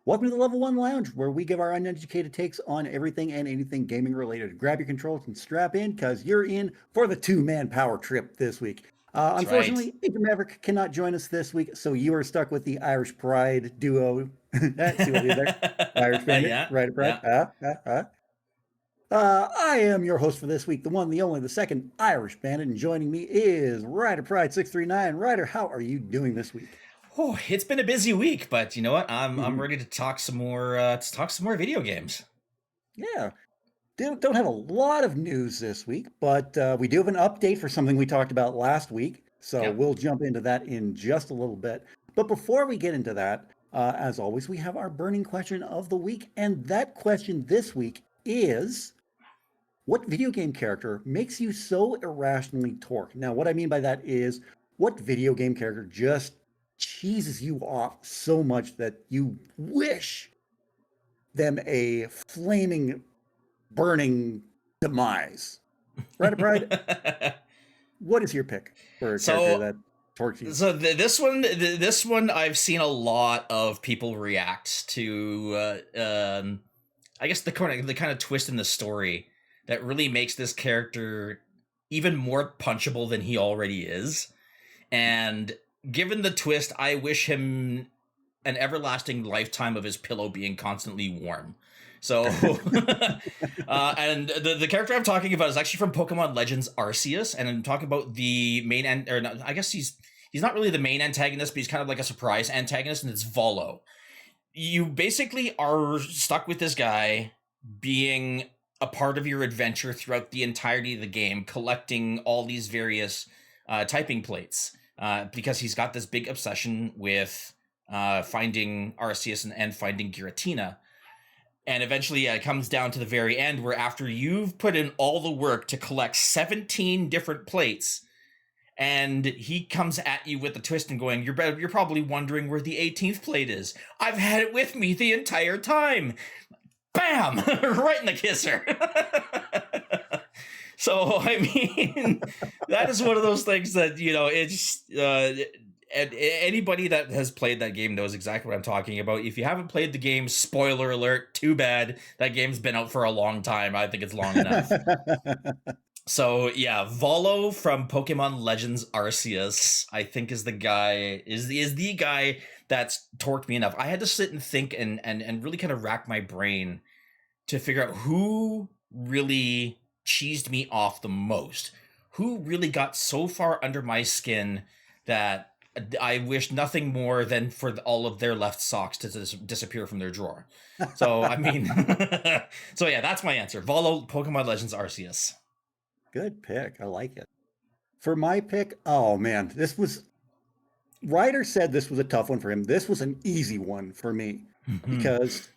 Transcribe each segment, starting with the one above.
Welcome to the Level 1 Lounge, where we give our uneducated takes on everything and anything gaming related. Grab your controls and strap in, because you're in for the two-man power trip this week. That's right. Unfortunately, Adrian Maverick cannot join us this week, so you are stuck with the Irish Pride duo. See what I did there? Irish Bandit, Yeah, Ryder Pride. yeah. I am your host for this week, the one, the only, the second Irish Bandit, and joining me is Ryder Pride 639. Ryder, how are you doing this week? Oh, it's been a busy week, but you know what? I'm Mhm. ready to talk some more. To talk some more video games. Yeah, don't have a lot of news this week, but we do have an update for something we talked about last week. So Yep. we'll jump into that in just a little bit. But before we get into that, as always, we have our burning question of the week. And that question this week is, what video game character makes you so irrationally torqued? Now, what I mean by that is, what video game character just cheeses you off so much that you wish them a flaming burning demise. Right, Pride, what is your pick for a character so that torques you? this one I've seen a lot of people react to. I guess the kind of twist in the story that really makes this character even more punchable than he already is. And given the twist, I wish him an everlasting lifetime of his pillow being constantly warm. So, and the character I'm talking about is actually from Pokemon Legends Arceus, and I'm talking about the main or not, I guess he's not really the main antagonist, but he's kind of like a surprise antagonist, and it's Volo. You basically are stuck with this guy being a part of your adventure throughout the entirety of the game, collecting all these various typing plates because he's got this big obsession with finding Arceus and finding Giratina. And eventually it comes down to the very end where after you've put in all the work to collect 17 different plates, and he comes at you with a twist and going, you're probably wondering where the 18th plate is. I've had it with me the entire time. Bam! Right in the kisser. So, I mean, that is one of those things that, it's and anybody that has played that game knows exactly what I'm talking about. If you haven't played the game, spoiler alert, too bad. That game's been out for a long time. I think it's long enough. So yeah, Volo from Pokemon Legends Arceus, I think is the guy that's torqued me enough. I had to sit and think and really kind of rack my brain to figure out who really cheesed me off the most. Who really got so far under my skin that I wish nothing more than for all of their left socks to disappear from their drawer. So, I mean, so yeah, that's my answer. Volo, Pokemon Legends Arceus. Good pick. I like it. For my pick, oh man, Ryder said this was a tough one for him. This was an easy one for me because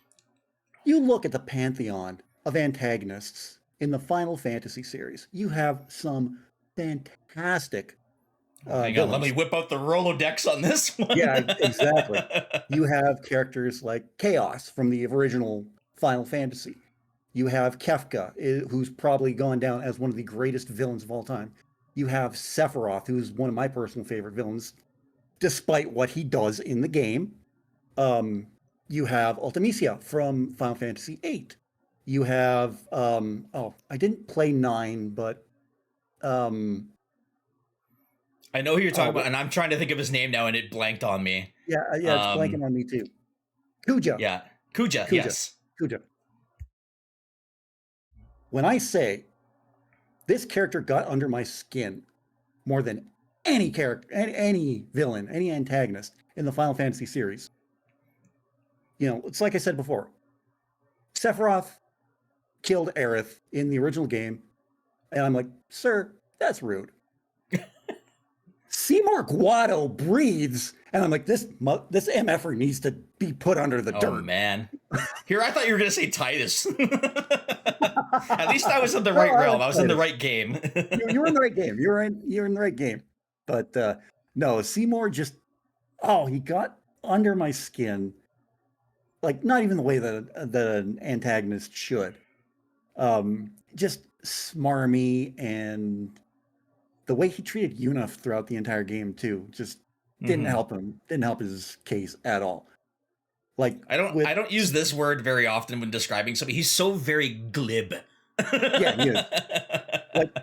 you look at the pantheon of antagonists in the Final Fantasy series. You have some fantastic Oh, hang on, let me villains. whip out the Rolodex on this one. Yeah, exactly. You have characters like Chaos from the original Final Fantasy. You have Kefka, who's probably gone down as one of the greatest villains of all time. You have Sephiroth, who's one of my personal favorite villains, despite what he does in the game. Um, you have Ultimisia from Final Fantasy VIII. You have I didn't play 9, but um, I know who you're talking what, about, and I'm trying to think of his name now, and it blanked on me. yeah, it's Um, blanking on me too. Kuja, yeah, Kuja, Kuja, yes. Kuja. When I say this character got under my skin more than any character, any villain, any antagonist in the Final Fantasy series. It's like I said before. Sephiroth killed Aerith in the original game, and I'm like, sir, that's rude. Seymour Guado breathes, and I'm like, this MFer needs to be put under the Oh dirt. man. Here, I thought you were gonna say Titus. At least I was in the Well, right I realm. like I was in the Titus. right game. You're in the right game. You're in the right game. But no, Seymour just he got under my skin, like not even the way that an antagonist should. Just smarmy, and the way he treated Yuna throughout the entire game too just didn't Hmm. help him. Didn't help his case at all. Like I with don't use this word very often when describing somebody. He's so very glib. yeah, he is. Like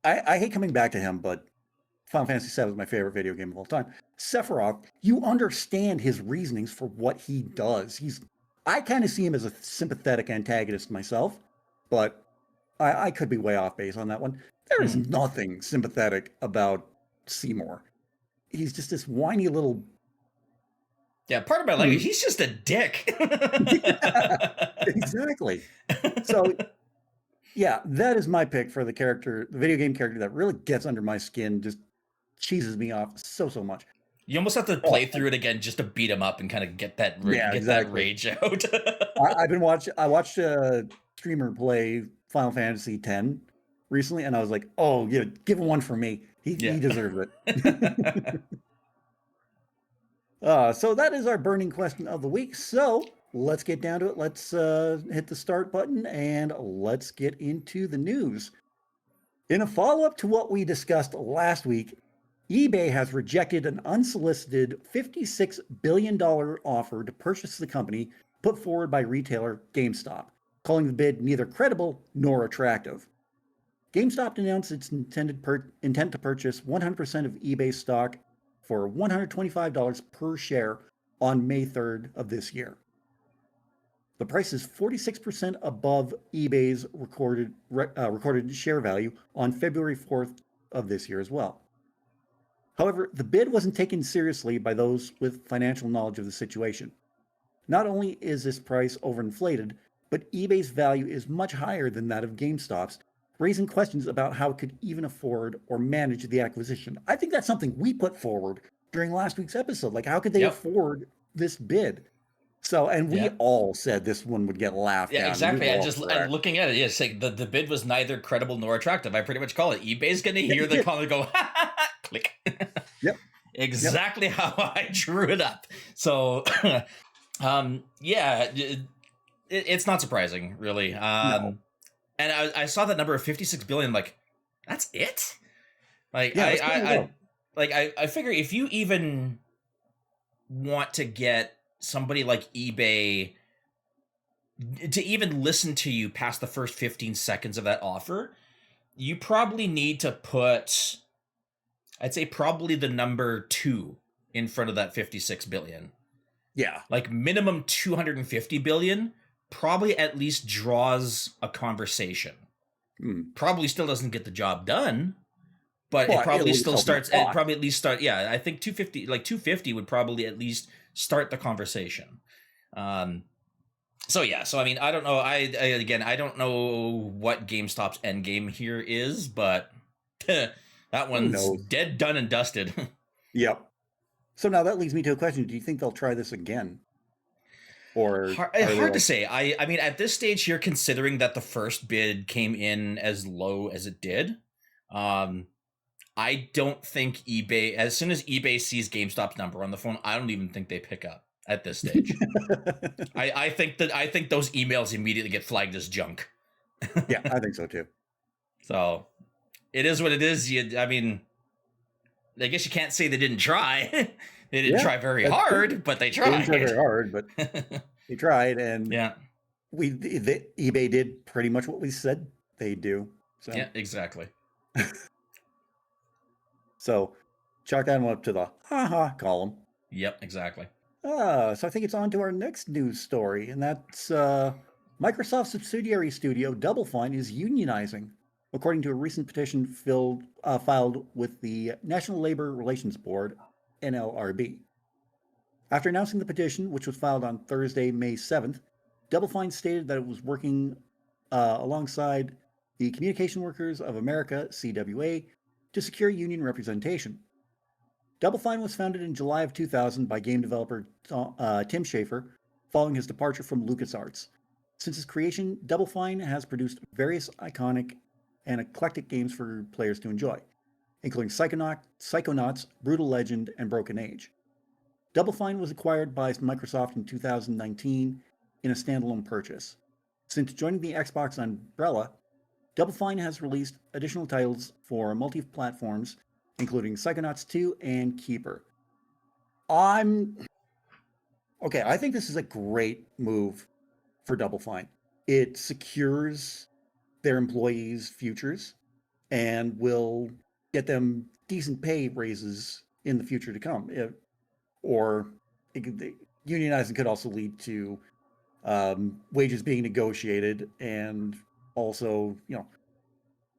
I hate coming back to him, but Final Fantasy VII is my favorite video game of all time. Sephiroth, you understand his reasonings for what he does. I kind of see him as a sympathetic antagonist myself, but I could be way off base on that one. There is nothing sympathetic about Seymour. He's just this whiny little. Yeah, part of my language. He's just a dick. Yeah, exactly. So yeah, that is my pick for the character, the video game character that really gets under my skin, just cheeses me off so much. You almost have to play through it again just to beat him up and kind of get that that rage out. I watched a streamer play Final Fantasy X recently, and I was like, oh, yeah, give him one for me. He deserves it. So that is our burning question of the week. So let's get down to it. Let's hit the start button and let's get into the news. In a follow-up to what we discussed last week, eBay has rejected an unsolicited $56 billion offer to purchase the company put forward by retailer GameStop, calling the bid neither credible nor attractive. GameStop announced its intent to purchase 100% of eBay stock for $125 per share on May 3rd of this year. The price is 46% above eBay's recorded share value on February 4th of this year as well. However, the bid wasn't taken seriously by those with financial knowledge of the situation. Not only is this price overinflated, but eBay's value is much higher than that of GameStop's, raising questions about how it could even afford or manage the acquisition. I think that's something we put forward during last week's episode. Like, how could they afford this bid? So, and we all said this one would get laughed at. Yeah, exactly. And looking at it, it's like the bid was neither credible nor attractive. I pretty much call it. eBay's going to hear the call and go, click. Yep. Exactly how I drew it up. So, it's not surprising, really. No. And I saw that number of 56 billion. I'm like, that's it? Like, yeah, I figure if you even want to get somebody like eBay to even listen to you past the first 15 seconds of that offer, you probably need to put, I'd say probably the number 2 in front of that 56 billion. Yeah. Like minimum 250 billion probably at least draws a conversation. Probably still doesn't get the job done, but it probably still starts. It probably at least start. Yeah, I think 250 would probably at least start the conversation. So I mean, I don't know. I don't know what GameStop's end game here is, but that one's dead, done, and dusted. Yep. So now that leads me to a question: do you think they'll try this again? Or hard to say. I mean, at this stage here, considering that the first bid came in as low as it did, I don't think eBay, as soon as eBay sees GameStop's number on the phone, I don't even think they pick up at this stage. I think those emails immediately get flagged as junk. Yeah, I think so too. So it is what it is. I mean, I guess you can't say they didn't try. They didn't try very hard, but they tried. They didn't try very hard, but they tried, and eBay did pretty much what we said they'd do. So. Yeah, exactly. So chalk that one up to the ha-ha column. Yep, exactly. So I think it's on to our next news story, and that's Microsoft subsidiary studio DoubleFine is unionizing, according to a recent petition filed with the National Labor Relations Board, NLRB. After announcing the petition, which was filed on Thursday, May 7th, DoubleFine stated that it was working alongside the Communication Workers of America, CWA, to secure union representation. DoubleFine was founded in July of 2000 by game developer Tim Schafer, following his departure from LucasArts. Since its creation, DoubleFine has produced various iconic and eclectic games for players to enjoy, including Psychonauts, Brutal Legend, and Broken Age. DoubleFine was acquired by Microsoft in 2019 in a standalone purchase. Since joining the Xbox umbrella, DoubleFine has released additional titles for multi-platforms, including Psychonauts 2 and Keeper. I'm Okay, I think this is a great move for Double Fine. It secures their employees' futures and will get them decent pay raises in the future to come. Or unionizing could also lead to wages being negotiated and also,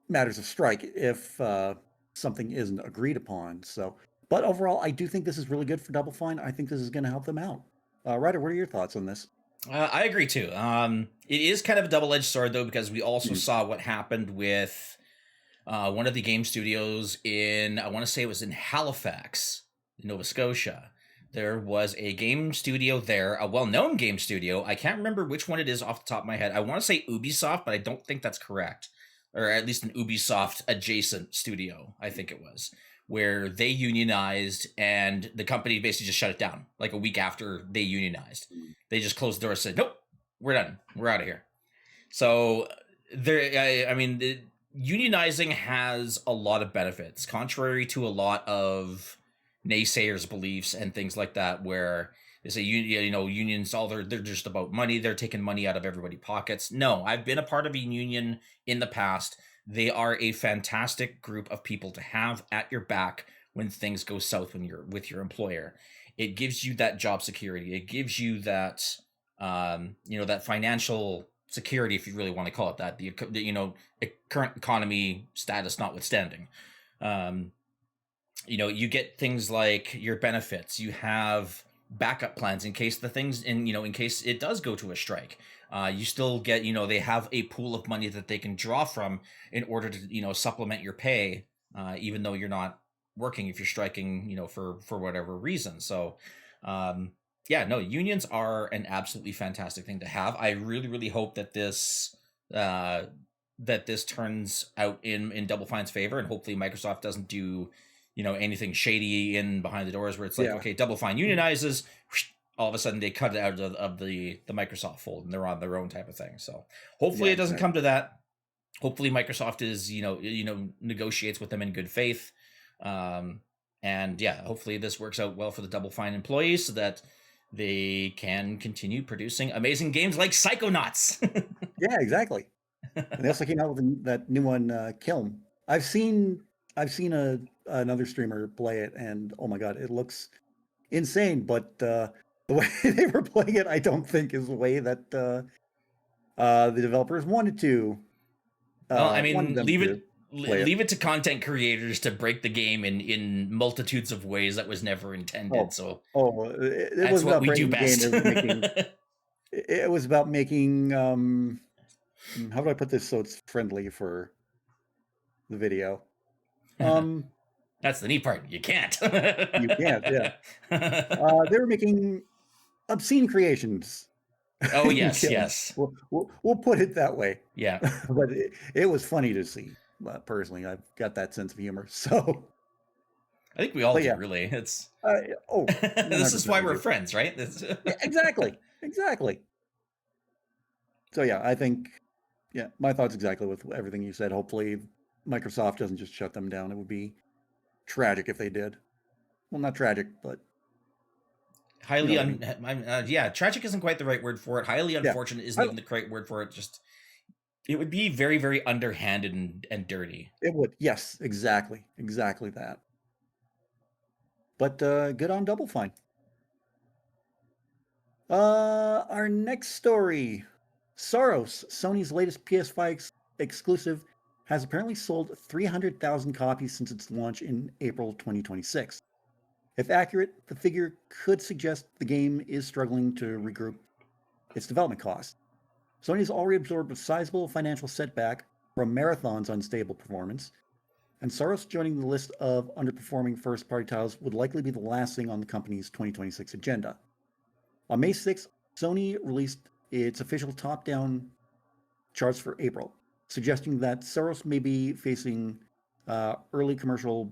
matters of strike if something isn't agreed upon. So, but overall, I do think this is really good for Double Fine. I think this is going to help them out. Ryder, what are your thoughts on this? I agree too. It is kind of a double-edged sword though, because we also Mm. saw what happened with one of the game studios in, I want to say it was in Halifax, Nova Scotia. There was a game studio there, a well-known game studio. I can't remember which one it is off the top of my head. I want to say Ubisoft, but I don't think that's correct. Or at least an Ubisoft adjacent studio, I think it was, where they unionized and the company basically just shut it down like a week after they unionized. They just closed the door and said, nope, we're done. We're out of here. So there, I mean, unionizing has a lot of benefits, contrary to a lot of naysayers' beliefs and things like that, where they say unions they're just about money. They're taking money out of everybody's pockets. No, I've been a part of a union in the past. They are a fantastic group of people to have at your back when things go south when you're with your employer. It gives you that job security. It gives you that that financial security, if you really want to call it that. The current economy status notwithstanding. You get things like your benefits. You have backup plans in case in case it does go to a strike. You still get, they have a pool of money that they can draw from in order to, supplement your pay, even though you're not working if you're striking, for whatever reason. So, unions are an absolutely fantastic thing to have. I really, really hope that this turns out in Double Fine's favor, and hopefully Microsoft doesn't do anything shady in behind the doors where it's like, okay, Double Fine unionizes, all of a sudden they cut it out of the Microsoft fold and they're on their own type of thing. So hopefully it doesn't come to that. Hopefully Microsoft is negotiates with them in good faith, and hopefully this works out well for the Double Fine employees so that they can continue producing amazing games like Psychonauts. Yeah, exactly. And they also came out with that new one, Kiln. I've seen another streamer play it, and oh my god, it looks insane. But the way they were playing it, I don't think is the way that the developers wanted to. Well, I mean, leave it to content creators to break the game in multitudes of ways that was never intended. It that's was what about we do breaking the game. best. It was about making how do I put this so it's friendly for the video? That's the neat part. You can't. You can't, yeah. They were making obscene creations. Oh yes, yes. We'll put it that way. Yeah. But it was funny to see. Personally, I've got that sense of humor. So I think we all do, really. It's this is why we're friends, right? Yeah, exactly. So yeah, I think my thoughts exactly with everything you said. Hopefully Microsoft doesn't just shut them down. It would be tragic if they did. Well, not tragic, but highly tragic isn't quite the right word for it. Highly unfortunate isn't even the correct word for it. Just it would be very, very underhanded and dirty. It would. Yes, exactly that. But good on Double Fine. Our next story, Saros, Sony's latest PS5 exclusive, has apparently sold 300,000 copies since its launch in April 2026. If accurate, the figure could suggest the game is struggling to regroup its development costs. Sony has already absorbed a sizable financial setback from Marathon's unstable performance, and Saros joining the list of underperforming first-party titles would likely be the last thing on the company's 2026 agenda. On May 6th, Sony released its official top-down charts for April, suggesting that Saros may be facing early commercial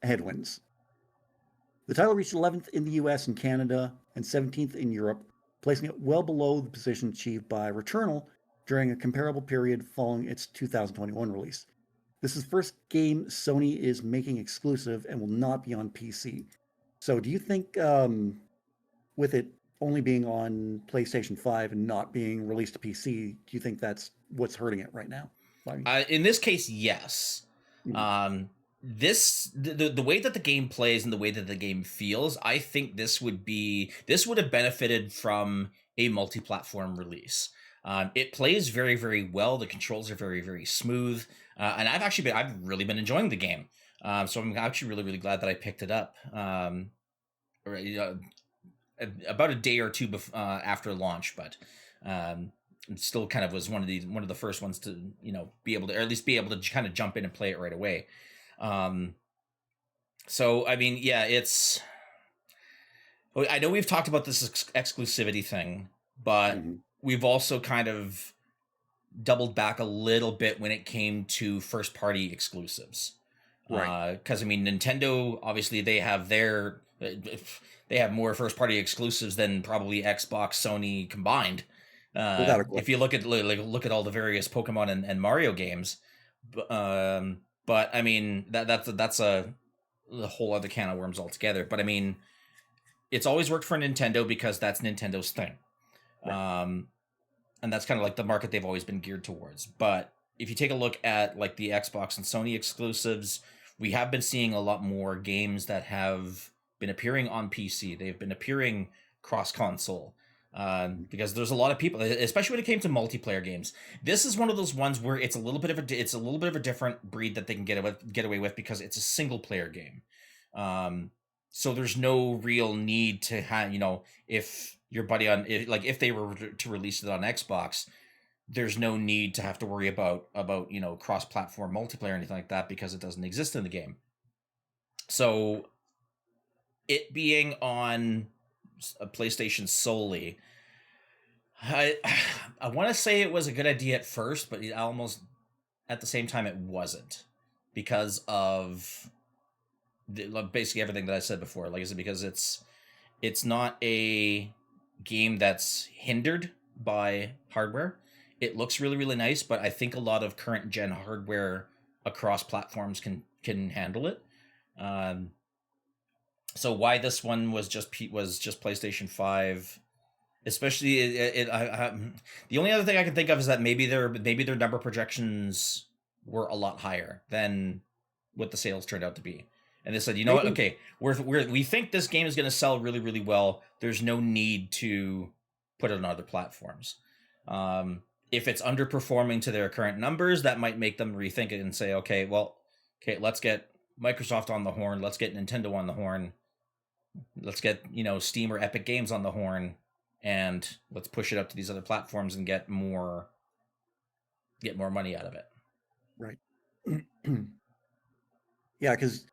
headwinds. The title reached 11th in the US and Canada and 17th in Europe, placing it well below the position achieved by Returnal during a comparable period following its 2021 release. This is the first game Sony is making exclusive and will not be on PC. So do you think with it only being on PlayStation 5 and not being released to PC, do you think that's what's hurting it right now? In this case, yes. Mhm. The way that the game plays and the way that the game feels, I think this would have benefited from a multi-platform release. It plays very, very well. The controls are very, very smooth, and I've really been enjoying the game. So I'm actually really, really glad that I picked it up. About a day or two after launch, but it still kind of was one of the first ones to be able to, or at least be able to kind of jump in and play it right away. So I mean, yeah, I know we've talked about this exclusivity thing, but Mhm. we've also kind of doubled back a little bit when it came to first party exclusives. Right. Because I mean, Nintendo obviously they have more first party exclusives than probably Xbox, Sony combined. Without a If you question. look at all the various Pokemon and Mario games, but I mean that's a whole other can of worms altogether. But I mean, it's always worked for Nintendo because that's Nintendo's thing. Right. And that's kind of like the market they've always been geared towards. But if you take a look at like the Xbox and Sony exclusives, we have been seeing a lot more games that have been appearing on PC. They've been appearing cross console. Because there's a lot of people, especially when it came to multiplayer games. This is one of those ones where it's a little bit of a different breed that they can get away with because it's a single player game. So there's no real need to have, if your buddy if they were to release it on Xbox, there's no need to have to worry about cross-platform multiplayer or anything like that because it doesn't exist in the game. So it being on a PlayStation solely, I I want to say it was a good idea at first, but it almost at the same time it wasn't because of basically everything that I said before. Like I said, because it's not a game that's hindered by hardware. It looks really, really nice, but I think a lot of current gen hardware across platforms can handle it. Um, so why this one was just PlayStation 5, especially the only other thing I can think of is that maybe their number projections were a lot higher than what the sales turned out to be. And they said, you know what? Maybe. Okay, we think this game is going to sell really, really well. There's no need to put it on other platforms. If it's underperforming to their current numbers, that might make them rethink it and say, okay, let's get Microsoft on the horn. Let's get Nintendo on the horn. Let's get Steam or Epic Games on the horn, and let's push it up to these other platforms and get more money out of it. Right. Yeah, because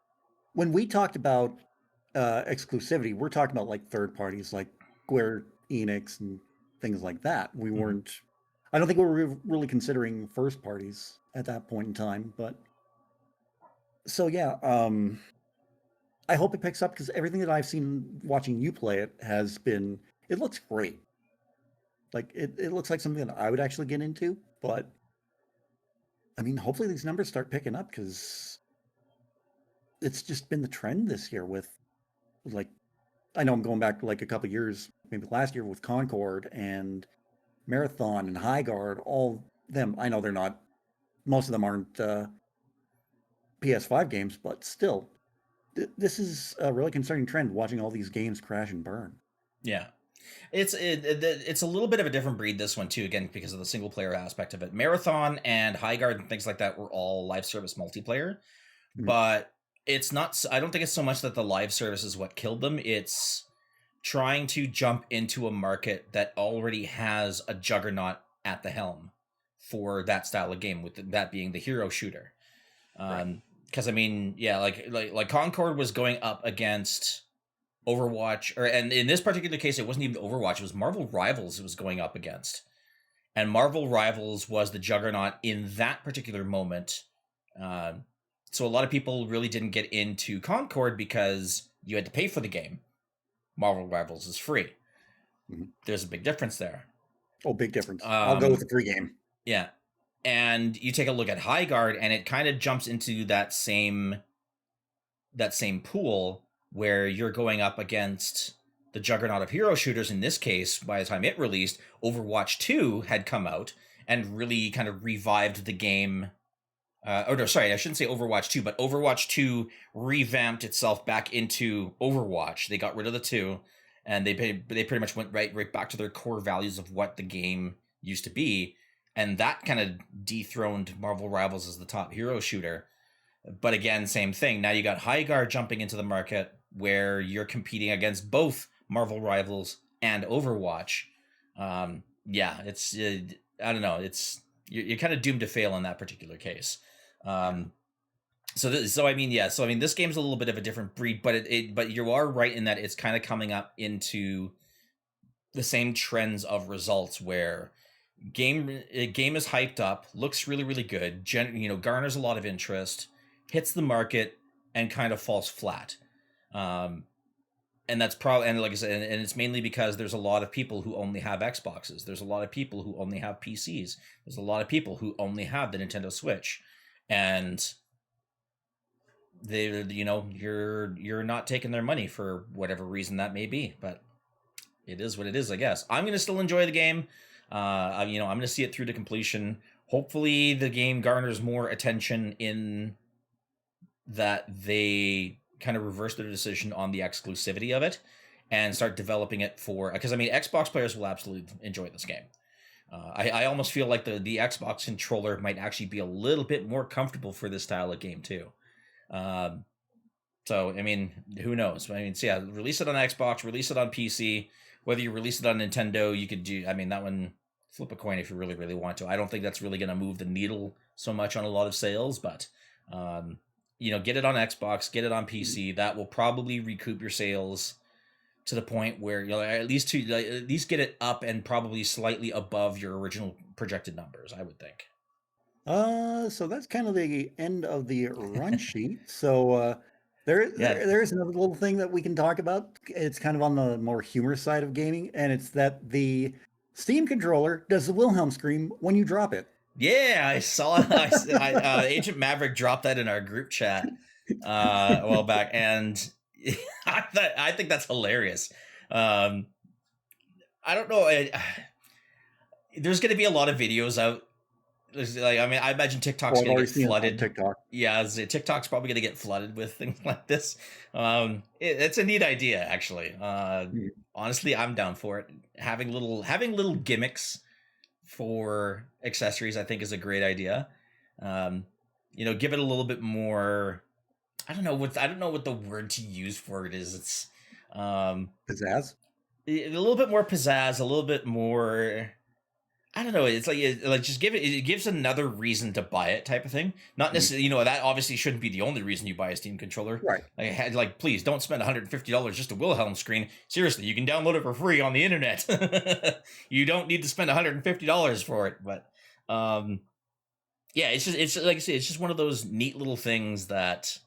when we talked about exclusivity, we're talking about like third parties like Square Enix and things like that. We weren't, I don't think we were really considering first parties at that point in time. But so, yeah, I hope it picks up because everything that I've seen watching you play it has been, it looks great. Like it looks like something that I would actually get into. But I mean, hopefully these numbers start picking up because it's just been the trend this year with like I know I'm going back like a couple years, maybe last year with Concord and Marathon and High Guard, all them. I know they're not, most of them aren't PS5 games, but still, this is a really concerning trend watching all these games crash and burn. Yeah. It's a little bit of a different breed, this one too, again because of the single player aspect of it. Marathon and High Guard and things like that were all live service multiplayer, Mhm. but it's not. I don't think it's so much that the live service is what killed them. It's trying to jump into a market that already has a juggernaut at the helm for that style of game, with that being the hero shooter. Right. Because I mean, yeah, like Concord was going up against Overwatch, and in this particular case, it wasn't even Overwatch; it was Marvel Rivals. It was going up against, and Marvel Rivals was the juggernaut in that particular moment. Uh, so a lot of people really didn't get into Concord because you had to pay for the game. Marvel Rivals is free. Mhm. There's a big difference there. Oh, big difference. I'll go with the Um, free game. yeah, and you take a look at High Guard, and it kind of jumps into that same pool where you're going up against the juggernaut of hero shooters. In this case, by the time it released, Overwatch 2 had come out and really kind of revived the game. Oh no, sorry, I shouldn't say Overwatch 2, but Overwatch 2 revamped itself back into Overwatch. They got rid of the 2, and they pretty much went right back to their core values of what the game used to be, and that kind of dethroned Marvel Rivals as the top hero shooter. But again, same thing. Now you got Highguard jumping into the market where you're competing against both Marvel Rivals and Overwatch. Yeah, it's I don't know. It's you're kind of doomed to fail in that particular case. So I mean, yeah. So I mean, this game's a little bit of a different breed, but but you are right in that it's kind of coming up into the same trends of results where game is hyped up, looks really really good, garners a lot of interest, hits the market, and kind of falls flat. And that's probably, and like I said, and it's mainly because there's a lot of people who only have Xboxes. There's a lot of people who only have PCs. There's a lot of people who only have the Nintendo Switch, and you're not taking their money for whatever reason that may be. But it is what it is, I guess. I'm gonna still enjoy the game. I'm gonna see it through to completion. Hopefully, the game garners more attention in that they kind of reverse their decision on the exclusivity of it and start developing it for, because I mean, Xbox players will absolutely enjoy this game. I almost feel like the Xbox controller might actually be a little bit more comfortable for this style of game too. So I mean, who knows? I mean, so yeah, release it on Xbox, release it on PC. Whether you release it on Nintendo, you could do. I mean, that one, flip a coin if you really really want to. I don't think that's really going to move the needle so much on a lot of sales, but get it on Xbox, get it on PC. That will probably recoup your sales to the point where you'll at least get it up and probably slightly above your original projected numbers, I would think. So that's kind of the end of the run sheet. So there is another little thing that we can talk about. It's kind of on the more humorous side of gaming, and it's that the Steam controller does the Wilhelm scream when you drop it. Yeah, I saw. Agent Maverick dropped that in our group chat a while back, and I think that's hilarious. I don't know. There's going to be a lot of videos out. I imagine TikTok's going to get flooded. TikTok. Yeah, TikTok's probably going to get flooded with things like this. It's a neat idea, actually. Honestly, I'm down for it. Having little gimmicks for accessories, I think, is a great idea. Give it a little bit more. I don't know what the word to use for it is. It's pizzazz. A little bit more pizzazz, a little bit more. I don't know. It's like just give it. It gives another reason to buy it, type of thing. Not necessarily, that obviously shouldn't be the only reason you buy a Steam controller. Right. Please don't spend $150 just a Wilhelm screen. Seriously, you can download it for free on the internet. You don't need to spend $150 for it. But yeah, it's like I say, it's just one of those neat little things that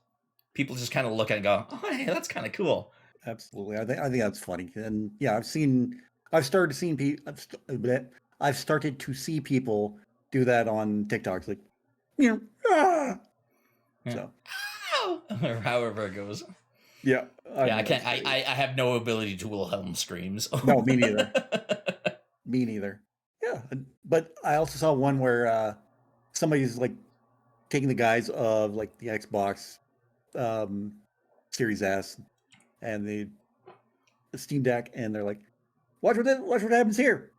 people just kind of look at and go, "Oh, hey, that's kind of cool." Absolutely, I think that's funny. And yeah, I've started to see people do that on TikTok. It's like, so or however it goes. Yeah. I can't. I have no ability to Wilhelm screams. No, me neither. Me neither. Yeah, but I also saw one where somebody's like taking the guise of like the Xbox Series S and the Steam Deck, and they're like, watch what happens here.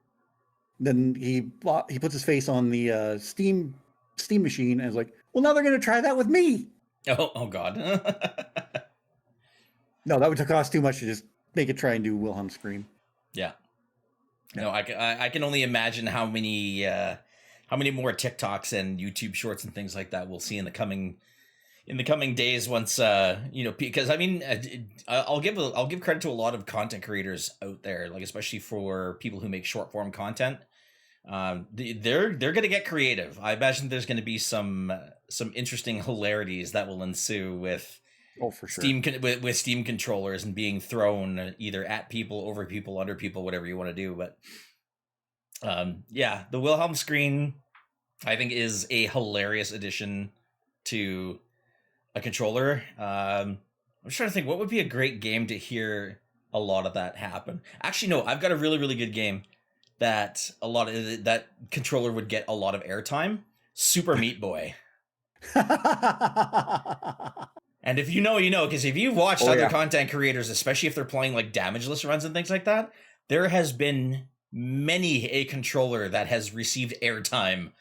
Then he puts his face on the Steam machine and is like, well, now they're going to try that with me. Oh God. No, that would cost too much to just make it try and do Wilhelm scream. Yeah. No, I can only imagine how many more TikToks and YouTube shorts and things like that we'll see in the coming days once because I mean I'll give credit to a lot of content creators out there, like especially for people who make short form content. They're going to get creative. I imagine there's going to be some interesting hilarities that will ensue with for sure. with Steam controllers and being thrown either at people, over people, under people, whatever you want to do. But yeah, the Wilhelm screen I think is a hilarious addition to a controller. I'm just trying to think what would be a great game to hear a lot of that happen. Actually, no, I've got a really, really good game that a lot of that controller would get a lot of airtime. Super Meat Boy. And if you know, you know, because if you've watched other content creators, especially if they're playing like damageless runs and things like that, there has been many a controller that has received airtime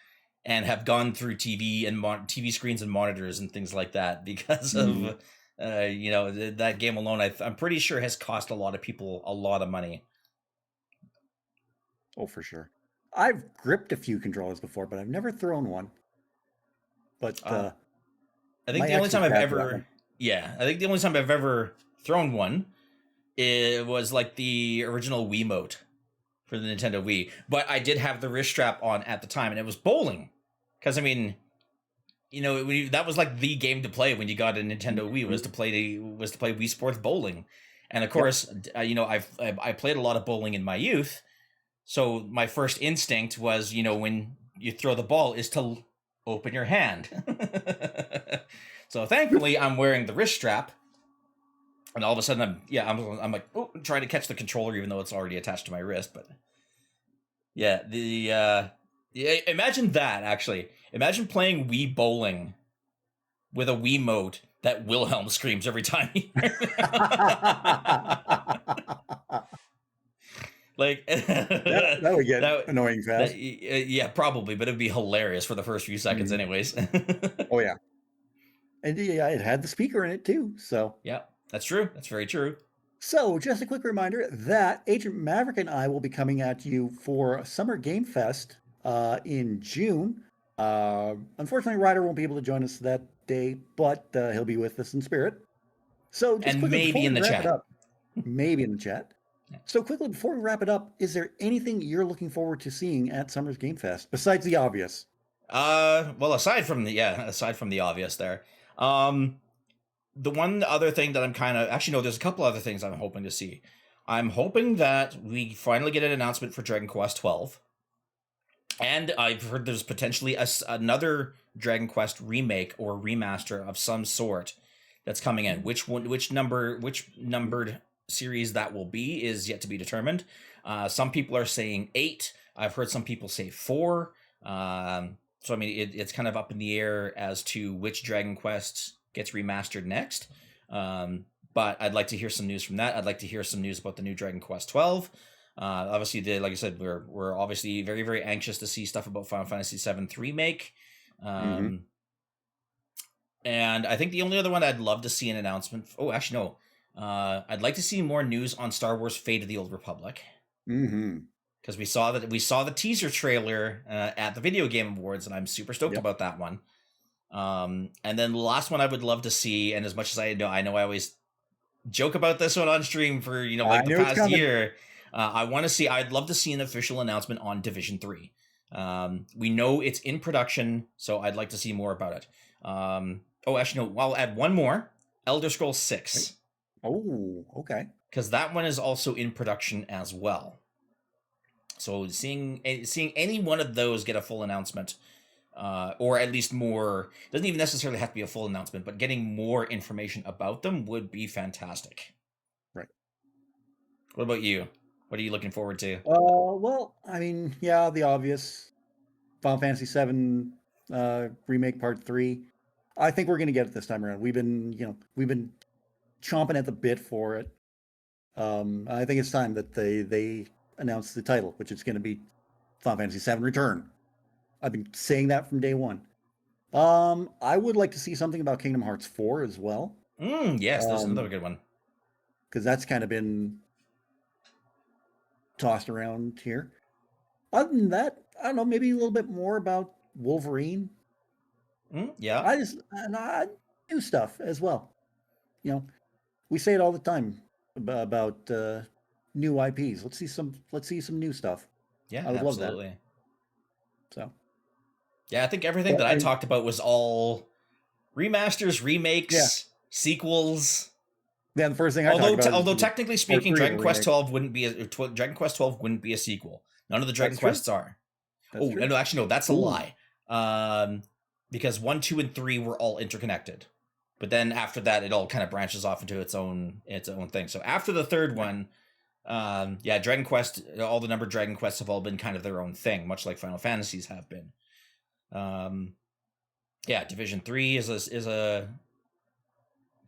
and have gone through TV and TV screens and monitors and things like that because of, you know, that game alone. I'm pretty sure has cost a lot of people a lot of money. Oh, for sure. I've gripped a few controllers before, but I've never thrown one. But I think the only time I've ever thrown one, it was like the original Wiimote for the Nintendo Wii. But I did have the wrist strap on at the time, and it was bowling. Because I mean, you know, that was like the game to play when you got a Nintendo Wii was to play Wii Sports Bowling, and of course, you know, I played a lot of bowling in my youth, so my first instinct was, you know, when you throw the ball is to open your hand. So thankfully, I'm wearing the wrist strap, and all of a sudden, I'm like, oh, trying to catch the controller even though it's already attached to my wrist. But yeah, imagine that actually. Imagine playing Wii bowling with a Wiimote that Wilhelm screams every time. Like that would get annoying fast. Yeah, probably, but it'd be hilarious for the first few seconds, anyways. Oh yeah, and yeah, it had the speaker in it too. So yeah, that's true. That's very true. So just a quick reminder that Agent Maverick and I will be coming at you for Summer GameFest in June. Unfortunately, Ryder won't be able to join us that day, but he'll be with us in spirit. So just and maybe in the chat. Maybe in the chat. So quickly, before we wrap it up, is there anything you're looking forward to seeing at Summer's Game Fest besides the obvious? Well, aside from the obvious there, the one other thing that I'm there's a couple other things I'm hoping to see. I'm hoping that we finally get an announcement for Dragon Quest 12. And I've heard there's potentially another Dragon Quest remake or remaster of some sort that's coming in. Which numbered series that will be is yet to be determined. Some people are saying 8. I've heard some people say 4. So I mean, it's kind of up in the air as to which Dragon Quest gets remastered next. But I'd like to hear some news from that. I'd like to hear some news about the new Dragon Quest 12. Obviously, like I said, we're obviously very, very anxious to see stuff about Final Fantasy VII remake. And I think the only other one I'd love to see an announcement. Oh, actually, no. I'd like to see more news on Star Wars: Fate of the Old Republic. Because we saw the teaser trailer at the Video Game Awards, and I'm super stoked about that one. And then the last one I would love to see, and as much as I know I always joke about this one on stream for the past year. I'd love to see an official announcement on Division 3. We know it's in production, so I'd like to see more about it. Actually, no, I'll add one more. Elder Scrolls 6. Oh, okay. Because that one is also in production as well. So seeing any one of those get a full announcement, or at least more, doesn't even necessarily have to be a full announcement, but getting more information about them would be fantastic. Right. What about you? What are you looking forward to? Well, I mean, yeah, the obvious. Final Fantasy VII Remake Part 3. I think we're going to get it this time around. We've been chomping at the bit for it. I think it's time that they announce the title, which is going to be Final Fantasy VII Return. I've been saying that from day one. I would like to see something about Kingdom Hearts 4 as well. Yes, there's another good one. Because that's kind of been tossed around here. Other than that, I don't know, maybe a little bit more about Wolverine. Yeah. New stuff as well. We say it all the time about new IPs. Let's see some new stuff. Yeah, I would absolutely. love that. So. Yeah, I think everything that I talked about was all remasters, remakes, sequels. Yeah, the first thing I talked about. Although technically speaking, Dragon Quest 12 wouldn't be a sequel. None of the Dragon Quests are. No, actually, no, that's a lie. Because 1, 2, and 3 were all interconnected. but then after that, it all kind of branches off into its own thing. So after the third one, Dragon Quest, all the numbered Dragon Quests have all been kind of their own thing, much like Final Fantasies have been. Division 3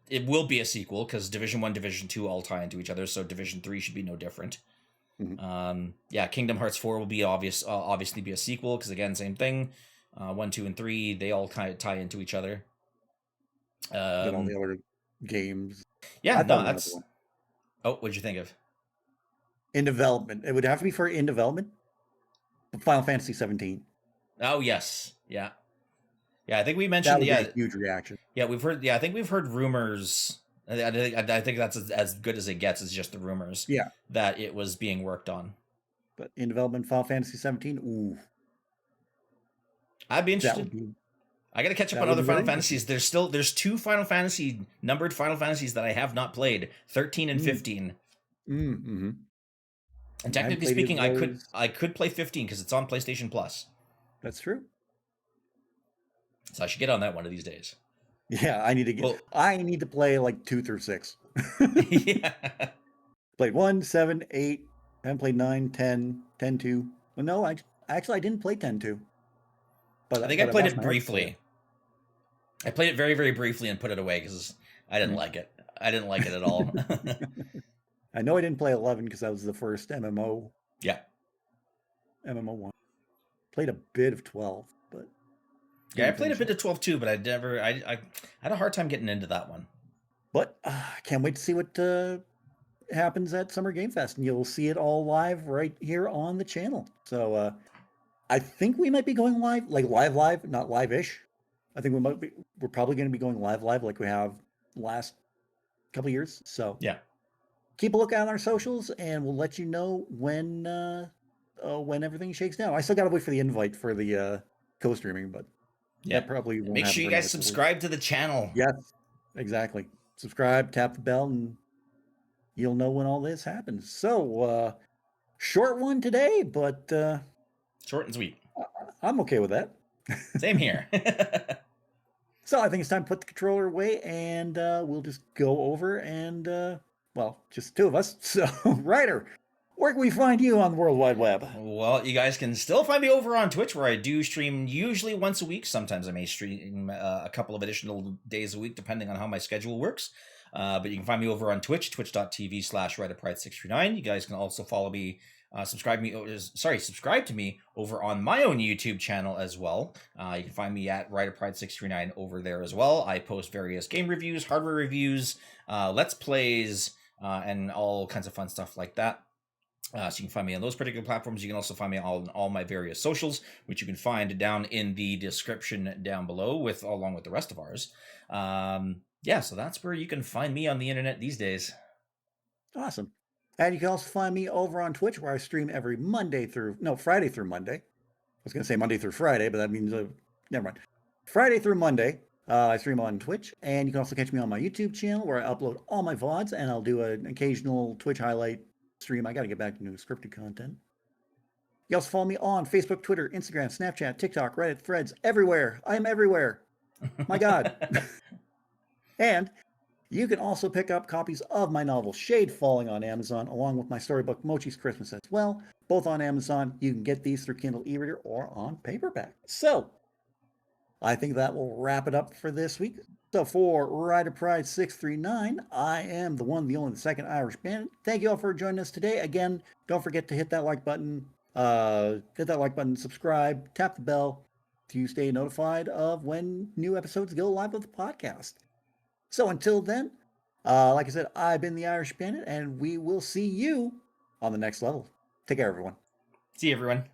it will be a sequel because Division 1, Division 2 all tie into each other, so Division 3 should be no different. Mm-hmm. Kingdom Hearts 4 will be obviously be a sequel because, again, same thing. 1, 2, and 3, they all kind of tie into each other. Then all the other games. Yeah, no, that's... Oh, what'd you think of? In development. It would have to be for in development. Final Fantasy 17. Oh, yes. Yeah. Yeah, I think we mentioned... That would be a huge reaction. Yeah, we've heard... Yeah, I think we've heard rumors... I think that's as good as it gets. It's just the rumors. Yeah. That it was being worked on. But in development, Final Fantasy 17, ooh. I'd be interested. I got to catch up on other Final Fantasies. There's 2 numbered Final Fantasies that I have not played, 13 and 15. Mm-hmm. And technically speaking, I could play 15 because it's on PlayStation Plus. That's true. So I should get on that one of these days. Yeah, I need to play like 2 through 6. Yeah. Played 1, 7, 8, haven't played 9, 10, 10, 2. Well, no, I didn't play 10, 2. But I think I played it briefly. I played it very, very briefly and put it away because I didn't like it. I didn't like it at all. I know I didn't play 11 because that was the first MMO. Yeah. MMO 1. Played a bit of 12, but... Yeah, I played a bit of 12 too, but I had a hard time getting into that one. But I can't wait to see what happens at Summer GameFest, and you'll see it all live right here on the channel. So I think we might be going live, like live, not live-ish. I think we're probably going to be going live like we have the last couple of years. So yeah, keep a look out on our socials, and we'll let you know when everything shakes down. I still got to wait for the invite for the co-streaming, but that probably won't make sure you guys subscribe to the channel. Yes, exactly. Subscribe, tap the bell, and you'll know when all this happens. So short one today, but short and sweet. I'm okay with that. Same here. So I think it's time to put the controller away, and we'll just go over and, just 2 of us. So, Ryder, where can we find you on the World Wide Web? Well, you guys can still find me over on Twitch, where I do stream usually once a week. Sometimes I may stream a couple of additional days a week, depending on how my schedule works. But you can find me over on Twitch, twitch.tv/RyderPride639. You guys can also follow me. Subscribe to me over on my own YouTube channel as well. You can find me at RyderPride639 over there as well. I post various game reviews, hardware reviews, let's plays, and all kinds of fun stuff like that. So you can find me on those particular platforms. You can also find me on all my various socials, which you can find down in the description down below, along with the rest of ours. So that's where you can find me on the internet these days. Awesome. And you can also find me over on Twitch, where I stream every Friday through Monday. I was going to say Monday through Friday, but that means, never mind. Friday through Monday, I stream on Twitch. And you can also catch me on my YouTube channel, where I upload all my VODs, and I'll do an occasional Twitch highlight stream. I got to get back to new scripted content. You also follow me on Facebook, Twitter, Instagram, Snapchat, TikTok, Reddit, Threads, everywhere. I am everywhere. My God. And you can also pick up copies of my novel Shade Falling on Amazon, along with my storybook Mochi's Christmas as well, both on Amazon. You can get these through Kindle e-reader or on paperback. So, I think that will wrap it up for this week. So for Ryder Pride 639, I am the one, the only, the second Irish Bandit. Thank you all for joining us today. Again, don't forget to hit that like button, subscribe, tap the bell to stay notified of when new episodes go live of the podcast. So until then, like I said, I've been the Irish Bandit, and we will see you on the next level. Take care, everyone. See you, everyone.